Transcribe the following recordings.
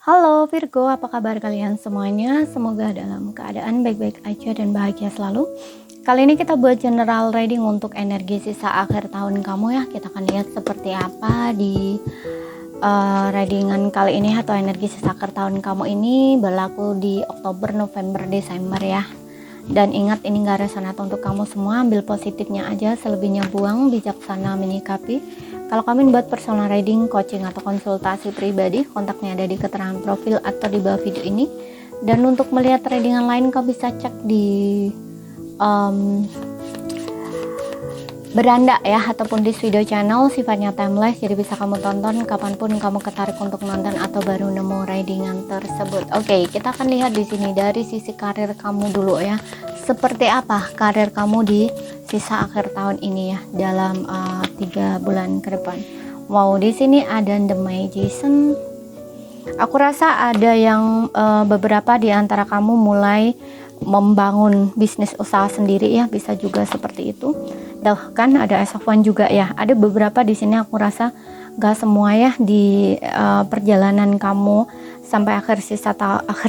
Halo Virgo, apa kabar kalian semuanya? Semoga dalam keadaan baik-baik aja dan bahagia selalu. Kali ini kita buat general reading untuk energi sisa akhir tahun kamu ya. Kita akan lihat seperti apa di readingan kali ini atau energi sisa akhir tahun kamu ini berlaku di Oktober, November, Desember ya. Dan ingat, ini gak resonat untuk kamu semua, ambil positifnya aja, selebihnya buang, bijaksana menyikapi. Kalau kalian buat personal reading, coaching atau konsultasi pribadi, kontaknya ada di keterangan profil atau di bawah video ini. Dan untuk melihat readingan lain, kau bisa cek di beranda ya, ataupun di video channel, sifatnya timeless, jadi bisa kamu tonton kapanpun kamu ketarik untuk nonton atau baru nemu readingan tersebut. Oke, kita akan lihat di sini dari sisi karir kamu dulu ya. Seperti apa karir kamu di sisa akhir tahun ini ya, dalam 3 bulan ke depan. Wow, di sini ada The Magician. Aku rasa ada yang beberapa di antara kamu mulai membangun bisnis usaha sendiri ya, bisa juga seperti itu. Bahkan ada Ace of Wands juga ya. Ada beberapa di sini, aku rasa gak semua ya, di perjalanan kamu sampai akhir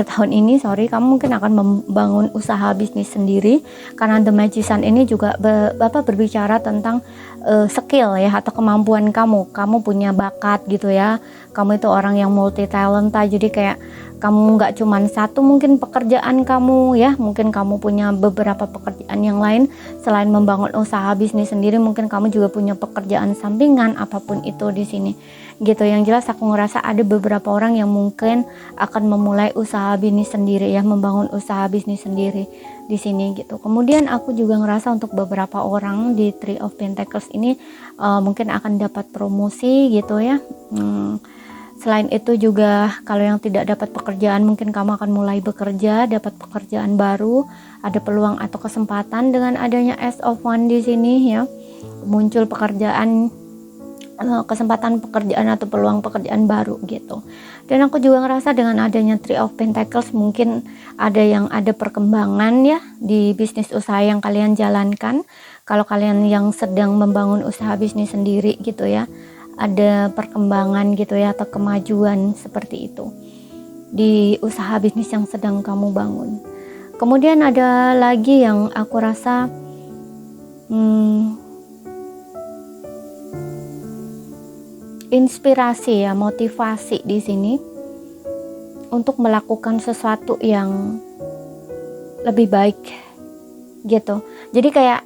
tahun ini, kamu mungkin akan membangun usaha bisnis sendiri, karena The Magician ini juga Bapak berbicara tentang skill ya, atau kemampuan kamu punya bakat gitu ya, kamu itu orang yang multi talenta, jadi kayak kamu nggak cuman satu mungkin pekerjaan kamu ya, mungkin kamu punya beberapa pekerjaan yang lain selain membangun usaha bisnis sendiri, mungkin kamu juga punya pekerjaan sampingan apapun itu di sini gitu. Yang jelas aku ngerasa ada beberapa orang yang mungkin akan memulai usaha bisnis sendiri ya, membangun usaha bisnis sendiri di sini gitu. Kemudian aku juga ngerasa untuk beberapa orang di Three of Pentacles ini mungkin akan dapat promosi gitu ya. Selain itu juga kalau yang tidak dapat pekerjaan, mungkin kamu akan mulai bekerja, dapat pekerjaan baru, ada peluang atau kesempatan dengan adanya Ace of Wands di sini ya. Muncul pekerjaan, kesempatan pekerjaan atau peluang pekerjaan baru gitu. Dan aku juga ngerasa dengan adanya Three of Pentacles mungkin ada perkembangan ya di bisnis usaha yang kalian jalankan. Kalau kalian yang sedang membangun usaha bisnis sendiri gitu ya, ada perkembangan gitu ya, atau kemajuan seperti itu di usaha bisnis yang sedang kamu bangun. Kemudian ada lagi yang aku rasa inspirasi ya, motivasi di sini untuk melakukan sesuatu yang lebih baik gitu. Jadi kayak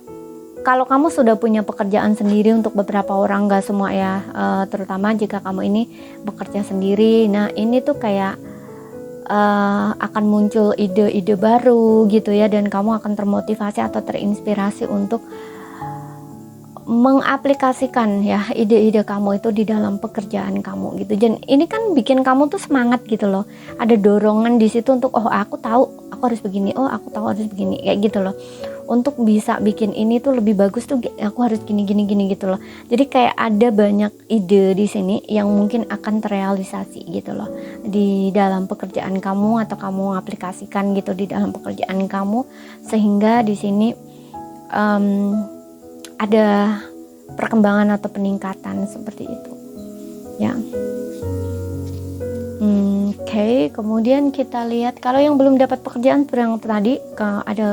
kalau kamu sudah punya pekerjaan sendiri, untuk beberapa orang, gak semua ya, terutama jika kamu ini bekerja sendiri, nah ini tuh kayak akan muncul ide-ide baru gitu ya, dan kamu akan termotivasi atau terinspirasi untuk mengaplikasikan ya ide-ide kamu itu di dalam pekerjaan kamu gitu. Dan ini kan bikin kamu tuh semangat gitu loh, ada dorongan di situ untuk aku tahu aku harus begini, aku tahu harus begini, kayak gitu loh. Untuk bisa bikin ini tuh lebih bagus tuh aku harus gini gitu loh. Jadi kayak ada banyak ide di sini yang mungkin akan terrealisasi gitu loh di dalam pekerjaan kamu, atau kamu aplikasikan gitu di dalam pekerjaan kamu, sehingga di sini ada perkembangan atau peningkatan seperti itu ya. Oke, kemudian kita lihat kalau yang belum dapat pekerjaan seperti yang tadi,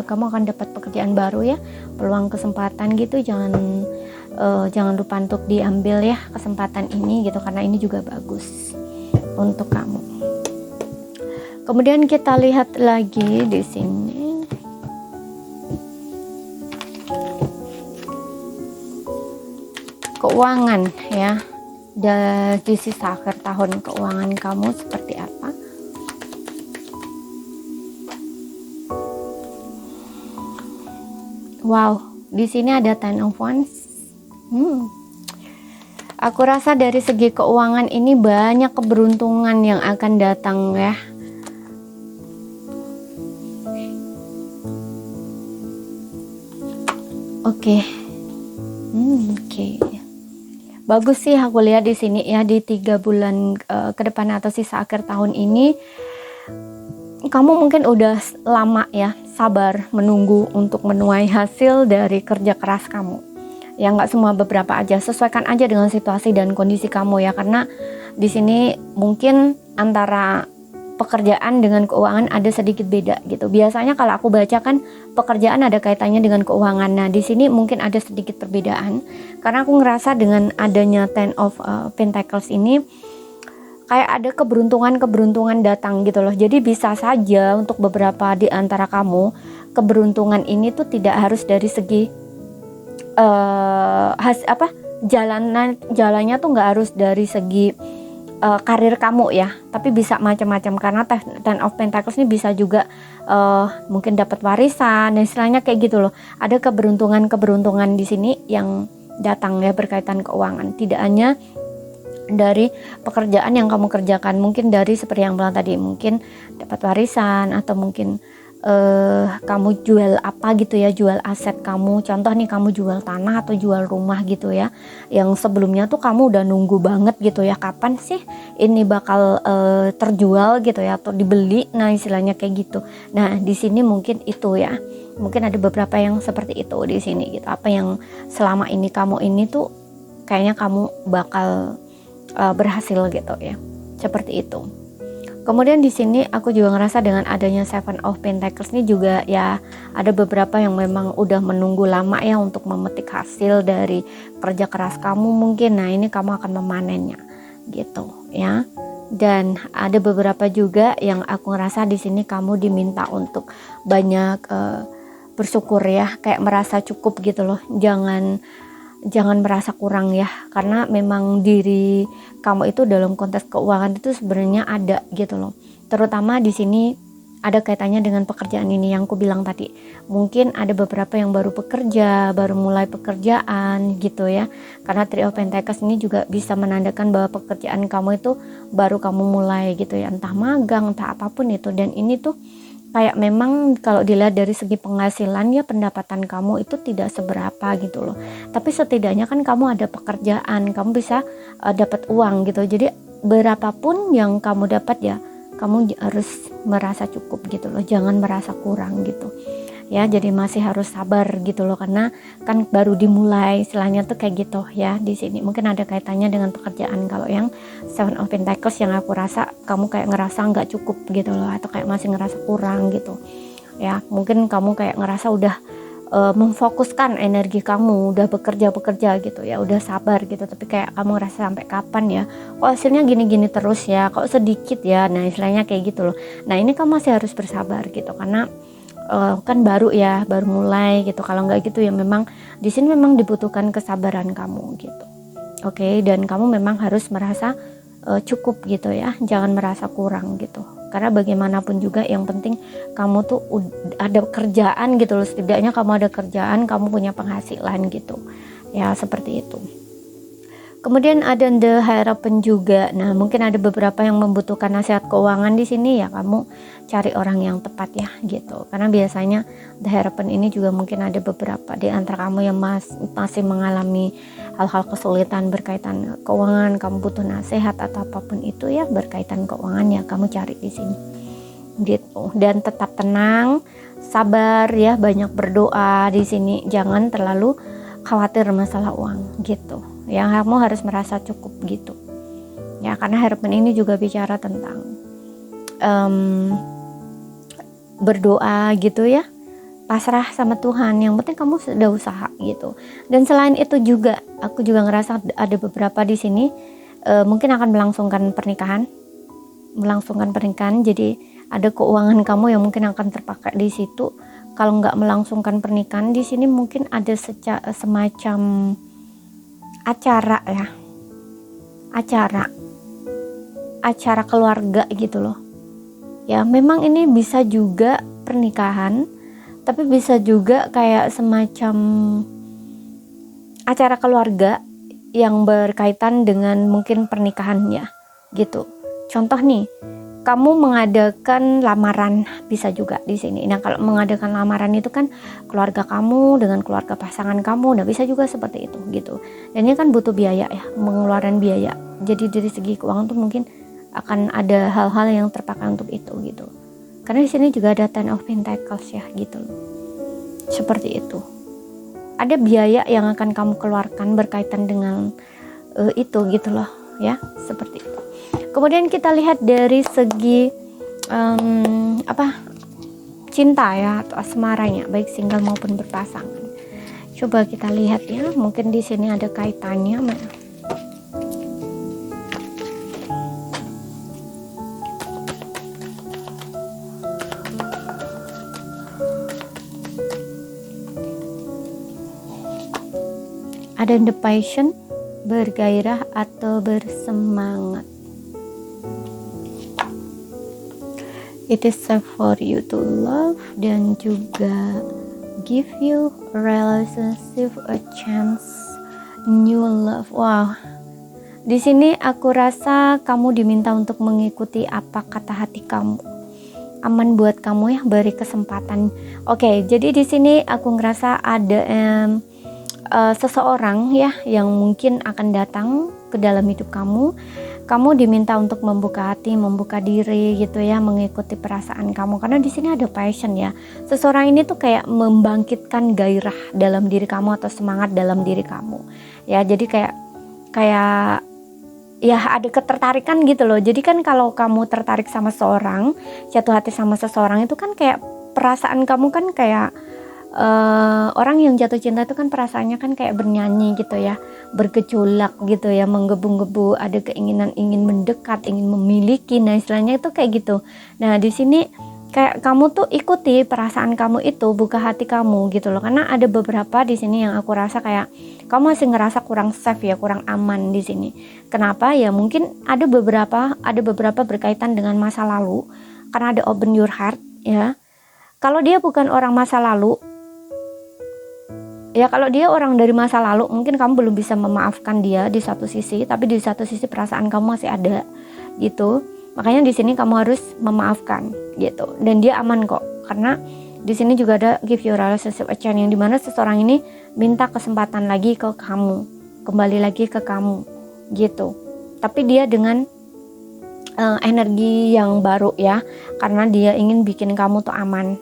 kamu akan dapat pekerjaan baru ya, peluang kesempatan gitu. Jangan lupa untuk diambil ya kesempatan ini gitu, karena ini juga bagus untuk kamu. Kemudian kita lihat lagi di sini keuangan ya, di sisa akhir tahun keuangan kamu seperti apa. Wow, di sini ada Ten of Wands. Aku rasa dari segi keuangan ini banyak keberuntungan yang akan datang ya. Oke. Bagus sih aku lihat di sini ya, di 3 bulan ke depan atau sisa akhir tahun ini, kamu mungkin udah lama ya sabar menunggu untuk menuai hasil dari kerja keras kamu. Ya nggak semua, beberapa aja. Sesuaikan aja dengan situasi dan kondisi kamu ya, karena di sini mungkin antara pekerjaan dengan keuangan ada sedikit beda gitu. Biasanya kalau aku baca kan pekerjaan ada kaitannya dengan keuangan. Nah di sini mungkin ada sedikit perbedaan karena aku ngerasa dengan adanya Ten of Pentacles ini kayak ada keberuntungan datang gitu loh. Jadi bisa saja untuk beberapa di antara kamu keberuntungan ini tuh tidak harus dari segi jalannya tuh nggak harus dari segi karir kamu ya, tapi bisa macam-macam karena Ten of Pentacles ini bisa juga mungkin dapat warisan dan istilahnya kayak gitu loh. Ada keberuntungan di sini yang datang ya berkaitan keuangan, tidak hanya dari pekerjaan yang kamu kerjakan, mungkin dari seperti yang bilang tadi, mungkin dapat warisan atau mungkin kamu jual apa gitu ya, jual aset kamu. Contoh nih, kamu jual tanah atau jual rumah gitu ya, yang sebelumnya tuh kamu udah nunggu banget gitu ya, kapan sih ini bakal terjual gitu ya atau dibeli. Nah istilahnya kayak gitu. Nah di sini mungkin itu ya, mungkin ada beberapa yang seperti itu di sini gitu. Apa yang selama ini kamu ini tuh kayaknya kamu bakal berhasil gitu ya, seperti itu. Kemudian di sini aku juga ngerasa dengan adanya Seven of Pentacles ini juga ya, ada beberapa yang memang udah menunggu lama ya untuk memetik hasil dari kerja keras kamu mungkin. Nah ini kamu akan memanennya gitu ya. Dan ada beberapa juga yang aku ngerasa di sini kamu diminta untuk banyak bersyukur ya, kayak merasa cukup gitu loh. Jangan merasa kurang ya, karena memang diri kamu itu dalam konteks keuangan itu sebenarnya ada gitu loh. Terutama di sini ada kaitannya dengan pekerjaan ini yang aku bilang tadi. Mungkin ada beberapa yang baru bekerja, baru mulai pekerjaan gitu ya. Karena Three of Pentacles ini juga bisa menandakan bahwa pekerjaan kamu itu baru kamu mulai gitu ya, entah magang, entah apapun itu. Dan ini tuh kayak memang kalau dilihat dari segi penghasilan ya, pendapatan kamu itu tidak seberapa gitu loh, tapi setidaknya kan kamu ada pekerjaan, kamu bisa dapat uang gitu. Jadi berapapun yang kamu dapat ya, kamu harus merasa cukup gitu loh, jangan merasa kurang gitu ya. Jadi masih harus sabar gitu loh, karena kan baru dimulai istilahnya tuh kayak gitu ya. Di sini mungkin ada kaitannya dengan pekerjaan. Kalau yang Seven of Pentacles yang aku rasa kamu kayak ngerasa nggak cukup gitu loh, atau kayak masih ngerasa kurang gitu ya. Mungkin kamu kayak ngerasa udah memfokuskan energi kamu, udah bekerja gitu ya, udah sabar gitu, tapi kayak kamu ngerasa sampai kapan ya, kok hasilnya gini-gini terus ya, kok sedikit ya. Nah istilahnya kayak gitu loh. Nah ini kamu masih harus bersabar gitu, karena kan baru ya, baru mulai gitu. Kalau nggak gitu ya memang di sini memang dibutuhkan kesabaran kamu gitu. Oke, dan kamu memang harus merasa cukup gitu ya, jangan merasa kurang gitu. Karena bagaimanapun juga yang penting kamu tuh ada kerjaan gitu loh, setidaknya kamu ada kerjaan, kamu punya penghasilan gitu ya, seperti itu. Kemudian ada The Hierophant juga. Nah, mungkin ada beberapa yang membutuhkan nasihat keuangan di sini ya, kamu cari orang yang tepat ya gitu. Karena biasanya The Hierophant ini juga mungkin ada beberapa di antara kamu yang masih mengalami hal-hal kesulitan berkaitan keuangan, kamu butuh nasihat atau apapun itu ya berkaitan keuangan ya, kamu cari di sini gitu. Dan tetap tenang, sabar ya, banyak berdoa di sini, jangan terlalu khawatir masalah uang gitu. Yang kamu harus merasa cukup gitu ya, karena Hierophant ini juga bicara tentang berdoa gitu ya, pasrah sama Tuhan, yang penting kamu sudah usaha gitu. Dan selain itu juga aku juga ngerasa ada beberapa di sini mungkin akan melangsungkan pernikahan. Jadi ada keuangan kamu yang mungkin akan terpakai di situ. Kalau nggak melangsungkan pernikahan, di sini mungkin ada semacam acara ya, acara keluarga gitu loh ya. Memang ini bisa juga pernikahan, tapi bisa juga kayak semacam acara keluarga yang berkaitan dengan mungkin pernikahan ya gitu. Contoh nih, kamu mengadakan lamaran, bisa juga di sini. Nah, kalau mengadakan lamaran itu kan keluarga kamu dengan keluarga pasangan kamu, nah bisa juga seperti itu gitu. Dan ini kan butuh biaya ya, mengeluarkan biaya. Jadi dari segi keuangan tuh mungkin akan ada hal-hal yang terpakai untuk itu gitu. Karena di sini juga ada Ten of Pentacles ya gitu loh. Seperti itu. Ada biaya yang akan kamu keluarkan berkaitan dengan itu gitu loh ya, seperti itu. Kemudian kita lihat dari segi apa, cinta ya atau asmaranya, baik single maupun berpasangan. Coba kita lihat ya, mungkin di sini ada kaitannya. Ada the passion, bergairah atau bersemangat. It is safe for you to love, dan juga give you relationship a chance, new love. Wow, di sini aku rasa kamu diminta untuk mengikuti apa kata hati kamu. Aman buat kamu ya, beri kesempatan. Oke, jadi di sini aku ngerasa ada seseorang ya yang mungkin akan datang ke dalam hidup kamu. Kamu diminta untuk membuka hati, membuka diri gitu ya, mengikuti perasaan kamu, karena di sini ada passion ya. Seseorang ini tuh kayak membangkitkan gairah dalam diri kamu atau semangat dalam diri kamu. Ya, jadi kayak ya ada ketertarikan gitu loh. Jadi kan kalau kamu tertarik sama seseorang, jatuh hati sama seseorang, itu kan kayak perasaan kamu kan kayak orang yang jatuh cinta itu kan perasaannya kan kayak bernyanyi gitu ya, bergejolak gitu ya, menggebu-gebu, ada keinginan ingin mendekat, ingin memiliki. Nah, istilahnya itu kayak gitu. Nah, di sini kayak kamu tuh ikuti perasaan kamu itu, buka hati kamu gitu loh. Karena ada beberapa di sini yang aku rasa kayak kamu masih ngerasa kurang safe ya, kurang aman di sini. Kenapa? Ya mungkin ada beberapa berkaitan dengan masa lalu, karena ada open your heart ya. Kalau dia bukan orang masa lalu, ya kalau dia orang dari masa lalu, mungkin kamu belum bisa memaafkan dia di satu sisi, tapi di satu sisi perasaan kamu masih ada gitu. Makanya di sini kamu harus memaafkan gitu. Dan dia aman kok, karena di sini juga ada give your relationship a chance, yang dimana seseorang ini minta kesempatan lagi ke kamu, kembali lagi ke kamu gitu. Tapi dia dengan energi yang baru ya, karena dia ingin bikin kamu tuh aman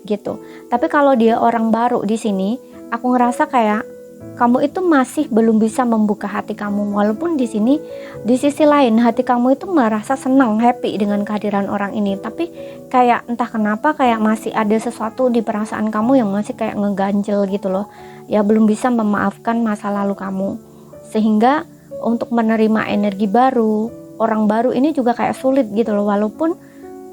gitu. Tapi kalau dia orang baru di sini, aku ngerasa kayak kamu itu masih belum bisa membuka hati kamu, walaupun di sini di sisi lain hati kamu itu merasa senang, happy dengan kehadiran orang ini, tapi kayak entah kenapa kayak masih ada sesuatu di perasaan kamu yang masih kayak ngeganjel gitu loh. Ya belum bisa memaafkan masa lalu kamu, sehingga untuk menerima energi baru, orang baru ini juga kayak sulit gitu loh, walaupun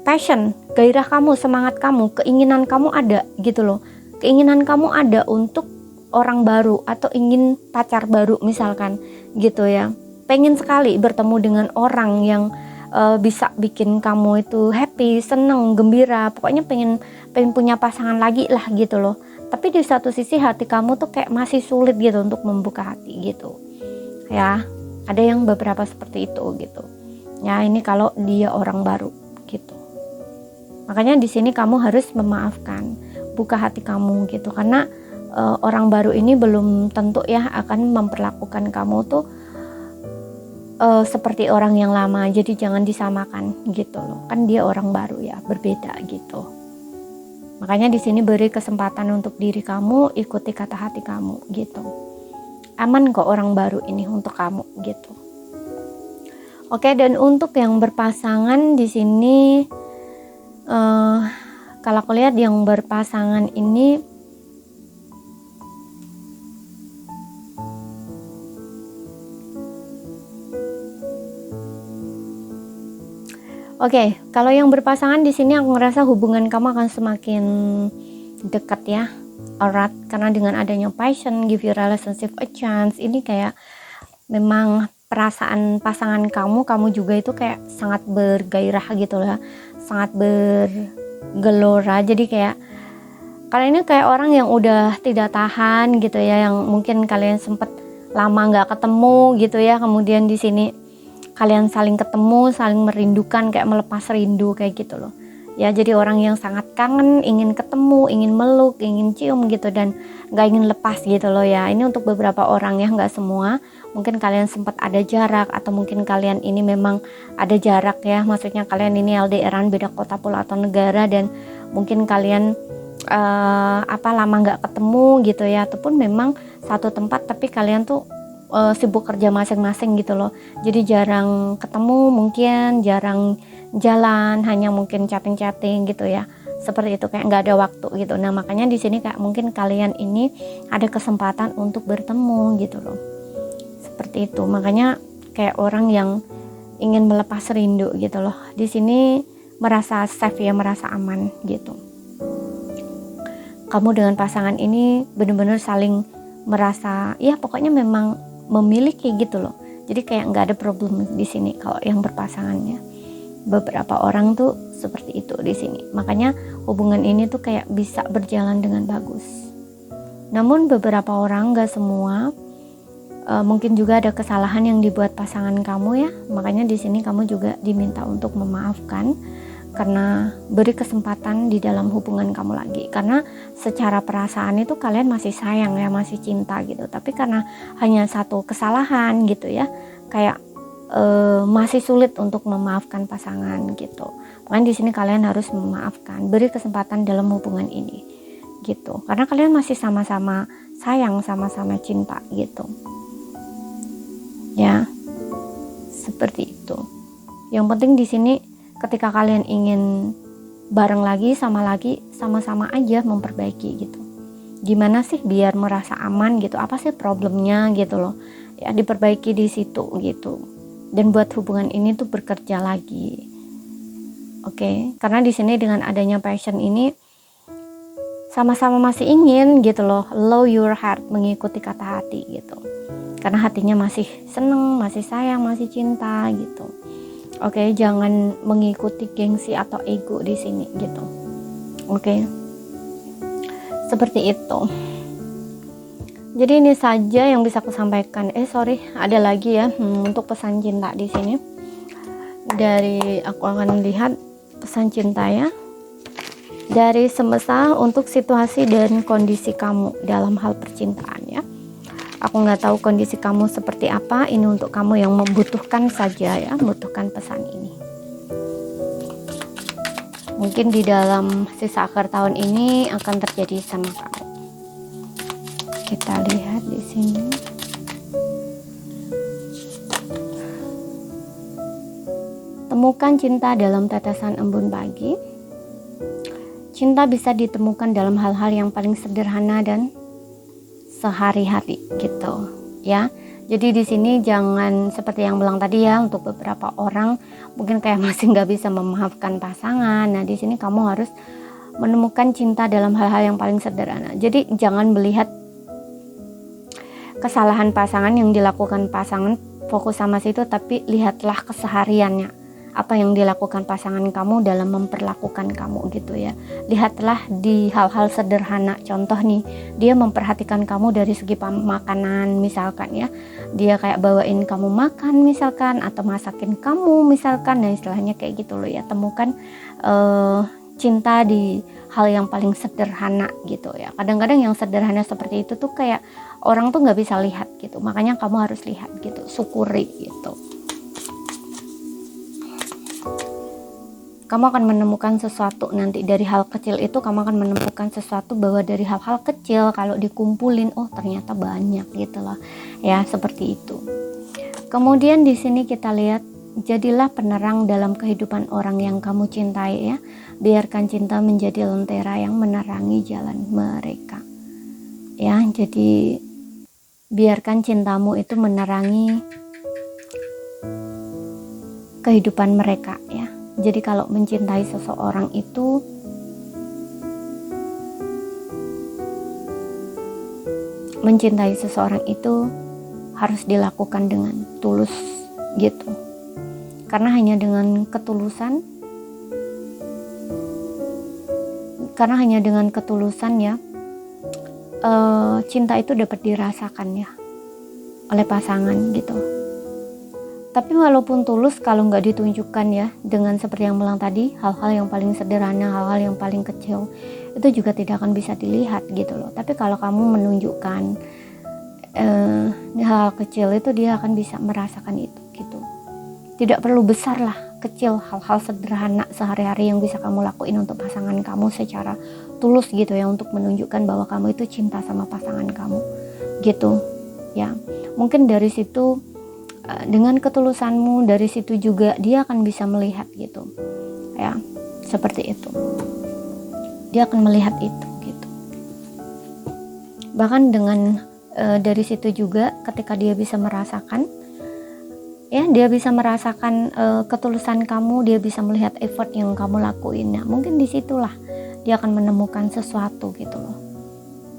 passion, gairah kamu, semangat kamu, keinginan kamu ada gitu loh. Keinginan kamu ada untuk orang baru atau ingin pacar baru misalkan gitu ya. Pengen sekali bertemu dengan orang yang bisa bikin kamu itu happy, seneng, gembira. Pokoknya pengen punya pasangan lagi lah gitu loh. Tapi di satu sisi hati kamu tuh kayak masih sulit gitu untuk membuka hati gitu. Ya, ada yang beberapa seperti itu gitu. Ya, ini kalau dia orang baru gitu. Makanya di sini kamu harus memaafkan, buka hati kamu gitu, karena orang baru ini belum tentu ya akan memperlakukan kamu tuh seperti orang yang lama. Jadi jangan disamakan gitu loh, kan dia orang baru ya, berbeda gitu. Makanya di sini beri kesempatan untuk diri kamu, ikuti kata hati kamu gitu. Aman kok orang baru ini untuk kamu gitu. Oke, dan untuk yang berpasangan di sini, kalau aku lihat yang berpasangan ini kalau yang berpasangan di sini aku ngerasa hubungan kamu akan semakin dekat ya, erat, karena dengan adanya passion, give your relationship a chance, ini kayak memang perasaan pasangan kamu juga itu kayak sangat bergairah gitu lah, sangat bergelora. Jadi kayak kalian ini kayak orang yang udah tidak tahan gitu ya, yang mungkin kalian sempat lama nggak ketemu gitu ya, kemudian di sini kalian saling ketemu, saling merindukan, kayak melepas rindu kayak gitu loh ya. Jadi orang yang sangat kangen, ingin ketemu, ingin meluk, ingin cium gitu, dan nggak ingin lepas gitu loh ya. Ini untuk beberapa orang ya, nggak semua. Mungkin kalian sempat ada jarak, atau mungkin kalian ini memang ada jarak ya, maksudnya kalian ini LDRan, beda kota pula atau negara, dan mungkin kalian lama nggak ketemu gitu ya, ataupun memang satu tempat tapi kalian tuh sibuk kerja masing-masing gitu loh. Jadi jarang ketemu, mungkin jarang jalan, hanya mungkin chatting-chatting gitu ya, seperti itu, kayak nggak ada waktu gitu. Nah makanya di sini kayak mungkin kalian ini ada kesempatan untuk bertemu gitu loh, seperti itu. Makanya kayak orang yang ingin melepas rindu gitu loh, di sini merasa safe ya, merasa aman gitu. Kamu dengan pasangan ini benar-benar saling merasa ya pokoknya memang memiliki gitu loh. Jadi kayak nggak ada problem di sini kalau yang berpasangannya. Beberapa orang tuh seperti itu di sini. Makanya hubungan ini tuh kayak bisa berjalan dengan bagus. Namun beberapa orang, nggak semua, mungkin juga ada kesalahan yang dibuat pasangan kamu ya. Makanya di sini kamu juga diminta untuk memaafkan, karena beri kesempatan di dalam hubungan kamu lagi. Karena secara perasaan itu kalian masih sayang ya, masih cinta gitu. Tapi karena hanya satu kesalahan gitu ya, kayak masih sulit untuk memaafkan pasangan gitu. Makanya di sini kalian harus memaafkan, beri kesempatan dalam hubungan ini gitu. Karena kalian masih sama-sama sayang, sama-sama cinta gitu. Ya, seperti itu. Yang penting di sini ketika kalian ingin bareng lagi, sama-sama aja memperbaiki gitu. Gimana sih biar merasa aman gitu? Apa sih problemnya gitu loh? Ya diperbaiki di situ gitu. Dan buat hubungan ini tuh bekerja lagi. Oke, karena di sini dengan adanya passion ini sama-sama masih ingin gitu loh, allow your heart, mengikuti kata hati gitu. Karena hatinya masih seneng, masih sayang, masih cinta gitu. Oke, jangan mengikuti gengsi atau ego di sini gitu. Oke. Seperti itu. Jadi ini saja yang bisa aku sampaikan. Ada lagi ya untuk pesan cinta di sini. Dari aku akan lihat pesan cinta ya. Dari semesta untuk situasi dan kondisi kamu dalam hal percintaan ya. Aku nggak tahu kondisi kamu seperti apa. Ini untuk kamu yang membutuhkan saja ya, membutuhkan pesan ini. Mungkin di dalam sisa akhir tahun ini akan terjadi sama kamu. Kita lihat di sini. Temukan cinta dalam tetesan embun pagi. Cinta bisa ditemukan dalam hal-hal yang paling sederhana dan sehari-hari gitu ya. Jadi di sini jangan seperti yang bilang tadi ya, untuk beberapa orang mungkin kayak masih nggak bisa memaafkan pasangan. Nah di sini kamu harus menemukan cinta dalam hal-hal yang paling sederhana. Jadi jangan melihat kesalahan pasangan yang dilakukan pasangan, fokus sama situ, tapi lihatlah kesehariannya, apa yang dilakukan pasangan kamu dalam memperlakukan kamu gitu ya. Lihatlah di hal-hal sederhana. Contoh nih, dia memperhatikan kamu dari segi makanan misalkan ya, dia kayak bawain kamu makan misalkan, atau masakin kamu misalkan. Nah istilahnya kayak gitu loh ya. Temukan cinta di hal yang paling sederhana gitu ya. Kadang-kadang yang sederhana seperti itu tuh kayak orang tuh nggak bisa lihat gitu. Makanya kamu harus lihat gitu, syukuri gitu. Kamu akan menemukan sesuatu nanti dari hal kecil itu. Kamu akan menemukan sesuatu bahwa dari hal-hal kecil kalau dikumpulin, oh ternyata banyak gitu loh ya, seperti itu. Kemudian di sini kita lihat, jadilah penerang dalam kehidupan orang yang kamu cintai ya. Biarkan cinta menjadi lentera yang menerangi jalan mereka ya. Jadi biarkan cintamu itu menerangi kehidupan mereka ya. Jadi kalau mencintai seseorang itu harus dilakukan dengan tulus gitu. Karena hanya dengan ketulusan ya, cinta itu dapat dirasakan ya oleh pasangan gitu. Tapi walaupun tulus, kalau nggak ditunjukkan ya dengan seperti yang bilang tadi, hal-hal yang paling sederhana, hal-hal yang paling kecil, itu juga tidak akan bisa dilihat gitu loh. Tapi kalau kamu menunjukkan hal kecil itu, dia akan bisa merasakan itu gitu. Tidak perlu besar lah, kecil, hal-hal sederhana sehari-hari yang bisa kamu lakuin untuk pasangan kamu secara tulus gitu ya, untuk menunjukkan bahwa kamu itu cinta sama pasangan kamu gitu ya. Mungkin dari situ dengan ketulusanmu, dari situ juga dia akan bisa melihat gitu ya, seperti itu. Dia akan melihat itu gitu. Bahkan dengan dari situ juga ketika dia bisa merasakan ya, dia bisa merasakan ketulusan kamu, dia bisa melihat effort yang kamu lakuin. Nah, mungkin disitulah dia akan menemukan sesuatu gitu loh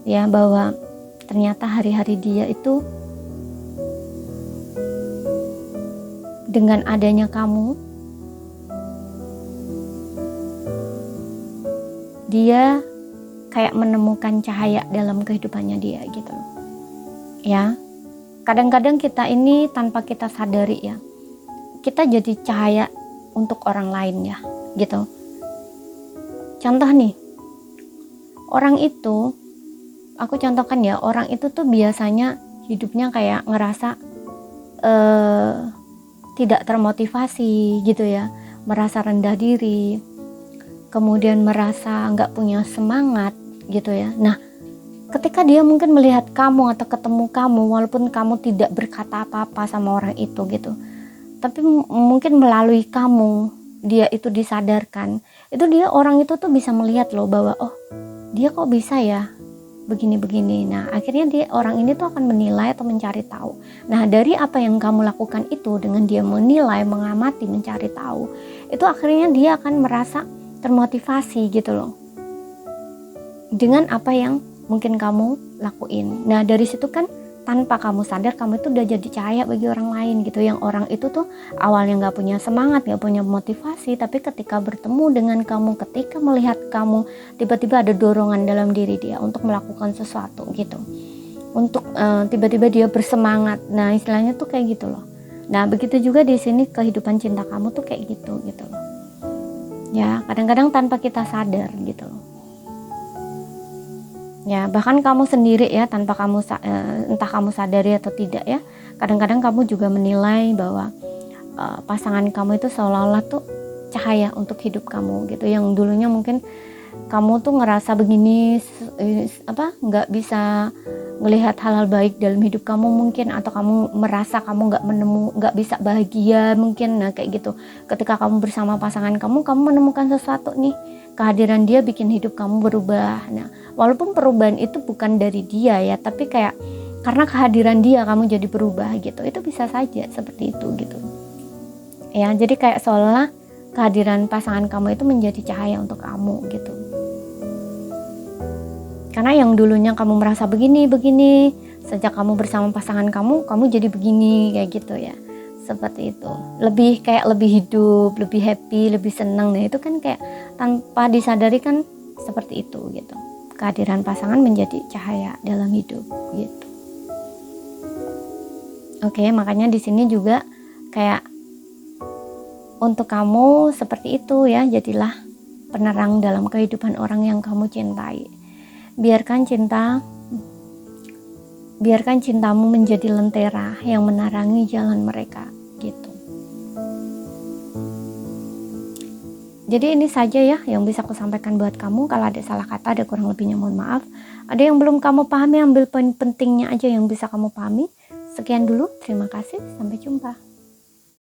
ya, bahwa ternyata hari-hari dia itu dengan adanya kamu, dia kayak menemukan cahaya dalam kehidupannya dia gitu loh ya. Kadang-kadang kita ini tanpa kita sadari ya, kita jadi cahaya untuk orang lain ya gitu. Contoh nih, orang itu, aku contohkan ya, orang itu tuh biasanya hidupnya kayak ngerasa tidak termotivasi gitu ya, merasa rendah diri, kemudian merasa nggak punya semangat gitu ya. Nah, ketika dia mungkin melihat kamu atau ketemu kamu, walaupun kamu tidak berkata apa-apa sama orang itu gitu, tapi mungkin melalui kamu dia itu disadarkan, itu dia, orang itu tuh bisa melihat loh bahwa oh, dia kok bisa ya begini-begini. Nah, akhirnya dia, orang ini tuh akan menilai atau mencari tahu. Nah, dari apa yang kamu lakukan itu, dengan dia menilai, mengamati, mencari tahu, itu akhirnya dia akan merasa termotivasi gitu loh dengan apa yang mungkin kamu lakuin. Nah, dari situ kan tanpa kamu sadar, kamu itu udah jadi cahaya bagi orang lain gitu. Yang orang itu tuh awalnya nggak punya semangat, nggak punya motivasi, tapi ketika bertemu dengan kamu, ketika melihat kamu, tiba-tiba ada dorongan dalam diri dia untuk melakukan sesuatu gitu, untuk tiba-tiba dia bersemangat. Nah, istilahnya tuh kayak gitu loh. Nah, begitu juga di sini kehidupan cinta kamu tuh kayak gitu loh ya. Kadang-kadang tanpa kita sadar gitu loh ya, bahkan kamu sendiri ya, tanpa kamu entah kamu sadari atau tidak ya, kadang-kadang kamu juga menilai bahwa pasangan kamu itu seolah-olah tuh cahaya untuk hidup kamu gitu, yang dulunya mungkin kamu tuh ngerasa begini nggak bisa melihat hal-hal baik dalam hidup kamu mungkin, atau kamu merasa kamu nggak bisa bahagia mungkin. Nah, kayak gitu, ketika kamu bersama pasangan kamu menemukan sesuatu nih, kehadiran dia bikin hidup kamu berubah. Nah, walaupun perubahan itu bukan dari dia ya, tapi kayak karena kehadiran dia kamu jadi berubah gitu, itu bisa saja seperti itu gitu ya. Jadi kayak seolah kehadiran pasangan kamu itu menjadi cahaya untuk kamu gitu. Karena yang dulunya kamu merasa begini, sejak kamu bersama pasangan kamu jadi begini, kayak gitu ya. Seperti itu. Lebih hidup, lebih happy, lebih senang. Nah, itu kan kayak tanpa disadari kan seperti itu gitu. Kehadiran pasangan menjadi cahaya dalam hidup gitu. Oke, makanya di sini juga kayak untuk kamu seperti itu ya, jadilah penerang dalam kehidupan orang yang kamu cintai. Biarkan cintamu menjadi lentera yang menerangi jalan mereka gitu. Jadi ini saja ya yang bisa aku sampaikan buat kamu. Kalau ada salah kata, ada kurang lebihnya mohon maaf. Ada yang belum kamu pahami, ambil poin pentingnya aja yang bisa kamu pahami. Sekian dulu, terima kasih, sampai jumpa.